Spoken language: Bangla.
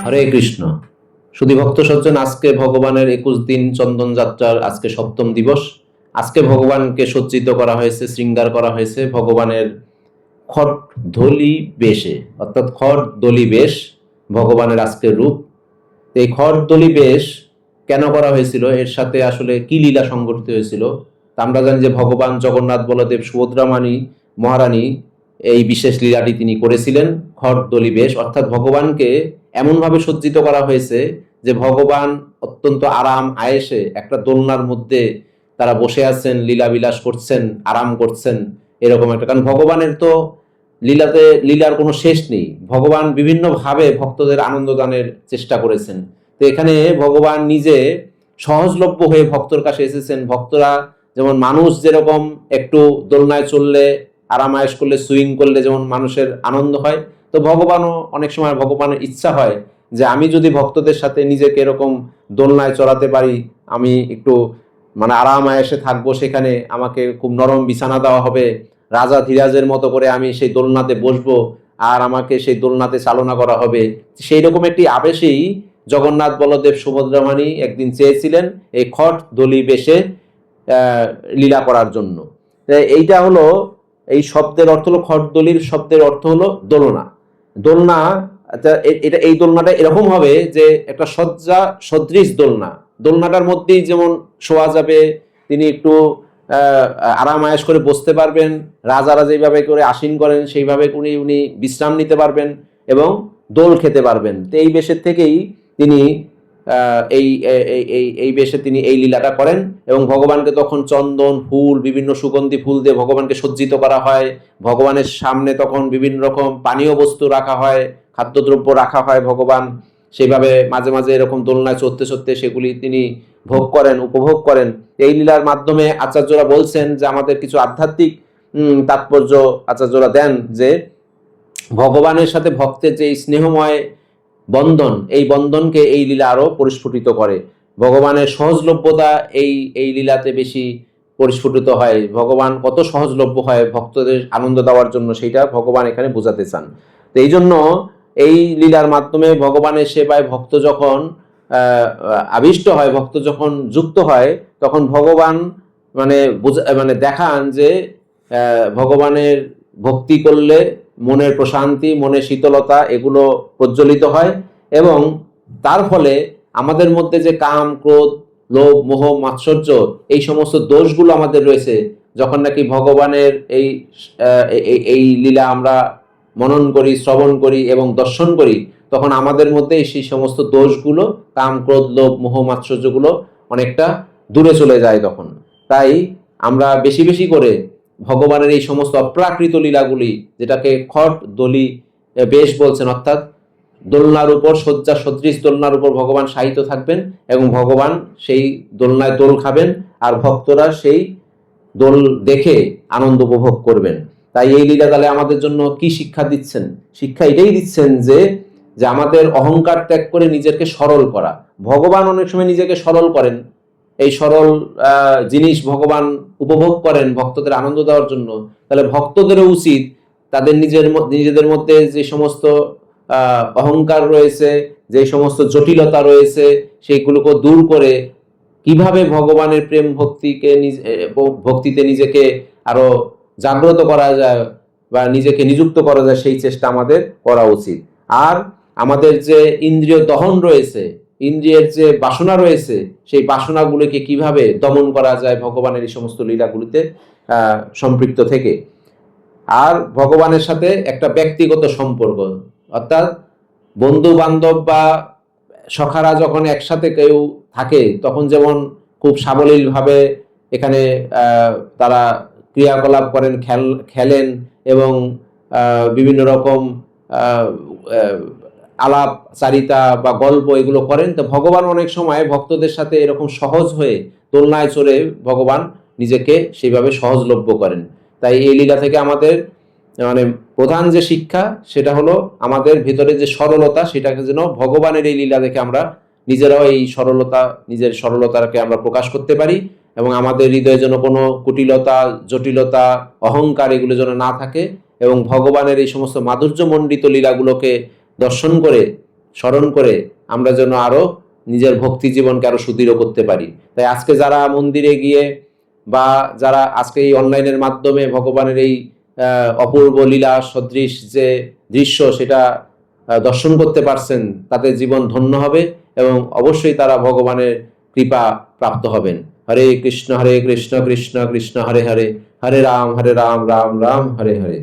হরে কৃষ্ণ। সুধী ভক্ত সজ্জন, আজকে ভগবানের 21 দিন চন্দন যাত্রার আজকে সপ্তম দিবস। আজকে ভগবানকে সজ্জিত করা হয়েছে, শৃঙ্গার করা হয়েছে ভগবানের খড়দলি বেশে, অর্থাৎ খড়দলি বেশ ভগবানের আজকের রূপ। এই খড়দলি বেশ কেন করা হয়েছিল, এর সাথে আসলে কি লীলা সংঘটিত হয়েছিল তা আমরা জানি যে ভগবান জগন্নাথ বলদেব সুভদ্রামাণী মহারানী এই বিশেষ লীলাটি তিনি করেছিলেন। খড়দলি বেশ অর্থাৎ ভগবানকে এমনভাবে সজ্জিত করা হয়েছে যে ভগবান অত্যন্ত আরাম আয়েসে একটা দোলনার মধ্যে তারা বসে আছেন, লীলা বিলাস করছেন, আরাম করছেন, এরকম একটা। কারণ ভগবানের তো লীলার কোনো শেষ নেই। ভগবান বিভিন্নভাবে ভক্তদের আনন্দ দানের চেষ্টা করেছেন। তো এখানে ভগবান নিজে সহজলভ্য হয়ে ভক্তর কাছে এসেছেন। ভক্তরা যেমন মানুষ যেরকম একটু দোলনায় চললে, আরাম আয়েশ করলে, সুইং করলে যেমন মানুষের আনন্দ হয়, তো ভগবানও অনেক সময় ভগবানের ইচ্ছা হয় যে আমি যদি ভক্তদের সাথে নিজেকে এরকম দোলনায় চড়াতে পারি, আমি একটু আরাম আয়েসে থাকবো, সেখানে আমাকে খুব নরম বিছানা দেওয়া হবে, রাজা ধীরাজের মতো করে আমি সেই দোলনাতে বসবো, আর আমাকে সেই দোলনাতে চালনা করা হবে। সেই রকম একটি আবেশেই জগন্নাথ বলদেব সুভদ্রামাণী একদিন চেয়েছিলেন এই খড়দলি বেশে লীলা করার জন্য। এইটা হলো, এই শব্দের অর্থ হলো, খড়দলির শব্দের অর্থ হলো দোলনা। দোলনা, এটা এই দোলনাটা এরকম হবে যে একটা শয্যা সদৃশ দোলনা। দোলনাটার মধ্যেই যেমন শোয়া যাবে, তিনি একটু আরাম আয়েশ করে বসতে পারবেন, রাজারা যেভাবে করে আসীন করেন সেইভাবে উনি বিশ্রাম নিতে পারবেন এবং দোল খেতে পারবেন। তো এই বেশের থেকেই তিনি এই বেশে তিনি এই লীলাটা করেন। এবং ভগবানকে তখন চন্দন ফুল, বিভিন্ন সুগন্ধি ফুল দিয়ে ভগবানকে সজ্জিত করা হয়। ভগবানের সামনে তখন বিভিন্ন রকম পানীয় বস্তু রাখা হয়, খাদ্যদ্রব্য রাখা হয়। ভগবান সেইভাবে মাঝে মাঝে এরকম দোলনায় চড়তে চড়তে সেগুলি তিনি ভোগ করেন, উপভোগ করেন। এই লীলার মাধ্যমে আচার্যরা বলছেন যে আমাদের কিছু আধ্যাত্মিক তাৎপর্য আচার্যরা দেন, যে ভগবানের সাথে ভক্তের যে স্নেহময় বন্ধন, এই বন্ধনকে এই লীলা আরো পরিস্ফুটিত করে। ভগবানের সহজলভ্যতা এই লীলাতে বেশি পরিস্ফুটিত হয়। ভগবান কত সহজলভ্য হয় ভক্তদের আনন্দ দেওয়ার জন্য, সেইটা ভগবান এখানে বোঝাতে চান। তো এই জন্য এই লীলার মাধ্যমে ভগবানের সেবায় ভক্ত যখন আবিষ্ট হয়, ভক্ত যখন যুক্ত হয়, তখন ভগবান দেখান যে ভগবানের ভক্তি করলে মনের প্রশান্তি, মনের শীতলতা এগুলো প্রজ্বলিত হয়। এবং তার ফলে আমাদের মধ্যে যে কাম, ক্রোধ, লোভ, মোহ, মাৎসর্য, এই সমস্ত দোষগুলো আমাদের রয়েছে, যখন নাকি ভগবানের এই লীলা আমরা মনন করি, শ্রবণ করি এবং দর্শন করি, তখন আমাদের মধ্যে সেই সমস্ত দোষগুলো, কাম, ক্রোধ, লোভ, মোহ, মাৎসর্যগুলো অনেকটা দূরে চলে যায় তখন। তাই আমরা বেশি বেশি করে ভগবানের এই সমস্ত অপ্রাকৃত লীলাগুলি, যেটাকে খড়দলি বেশ বলছেন, অর্থাৎ দোলনার উপর, শয্যা সদৃশ দোলনার উপর ভগবান শায়িত থাকবেন এবং ভগবান সেই দোলনায় দোল খাবেন, আর ভক্তরা সেই দোল দেখে আনন্দ উপভোগ করবেন। তাই এই লীলা তাহলে আমাদের জন্য কি শিক্ষা দিচ্ছেন? শিক্ষা এটাই দিচ্ছেন যে আমাদের অহংকার ত্যাগ করে নিজেকে সরল করা। ভগবান অনেক সময় নিজেকে সরল করেন, এই সরল জিনিস ভগবান উপভোগ করেন ভক্তদের আনন্দ দেওয়ার জন্য। তাহলে ভক্তদেরও উচিত তাদের নিজেদের মধ্যে যে সমস্ত অহংকার রয়েছে, যে সমস্ত জটিলতা রয়েছে, সেইগুলোকে দূর করে কিভাবে ভগবানের প্রেম ভক্তিতে নিজেকে আরো জাগ্রত করা যায় বা নিজেকে নিযুক্ত করা যায়, সেই চেষ্টা আমাদের করা উচিত। আর আমাদের যে ইন্দ্রিয় দহন রয়েছে, ইন্দ্রিয়ের যে বাসনা রয়েছে, সেই বাসনাগুলোকে কিভাবে দমন করা যায় ভগবানের এই সমস্ত লীলাগুলিতে সম্পৃক্ত থেকে। আর ভগবানের সাথে একটা ব্যক্তিগত সম্পর্ক, অর্থাৎ বন্ধু বান্ধব বা সখারা যখন একসাথে কেউ থাকে, তখন যেমন খুব সাবলীলভাবে এখানে তারা ক্রিয়াকলাপ করেন, খেলেন এবং বিভিন্ন রকম আলাপ চারিতা বা গল্প এগুলো করেন। তো ভগবান অনেক সময় ভক্তদের সাথে এরকম সহজ হয়ে দোলনায় চড়ে ভগবান নিজেকে সেইভাবে সহজলভ্য করেন। তাই এই লীলা থেকে আমাদের প্রধান যে শিক্ষা, সেটা হলো আমাদের ভিতরে যে সরলতা, সেটাকে যেন ভগবানের এই লীলা দেখে আমরা নিজেরাও এই নিজের সরলতাকে আমরা প্রকাশ করতে পারি, এবং আমাদের হৃদয়ে যেন কোনো কুটিলতা, জটিলতা, অহংকার এগুলো যেন না থাকে, এবং ভগবানের এই সমস্ত মাধুর্যমণ্ডিত লীলাগুলোকে দর্শন করে স্মরণ করে আমরা যেন আরো নিজের ভক্তি জীবনকে আরো সুদৃঢ় করতে পারি। তাই আজকে যারা মন্দিরে গিয়ে বা যারা আজকে এই অনলাইনের মাধ্যমে ভগবানের এই অপূর্ব লীলা সদৃশ যে দৃশ্য সেটা দর্শন করতে পারছেন, তাদের জীবন ধন্য হবে এবং অবশ্যই তারা ভগবানের কৃপা প্রাপ্ত হবেন। হরে কৃষ্ণ কৃষ্ণ কৃষ্ণ কৃষ্ণ হরে হরে, হরে রাম রাম রাম হরে হরে।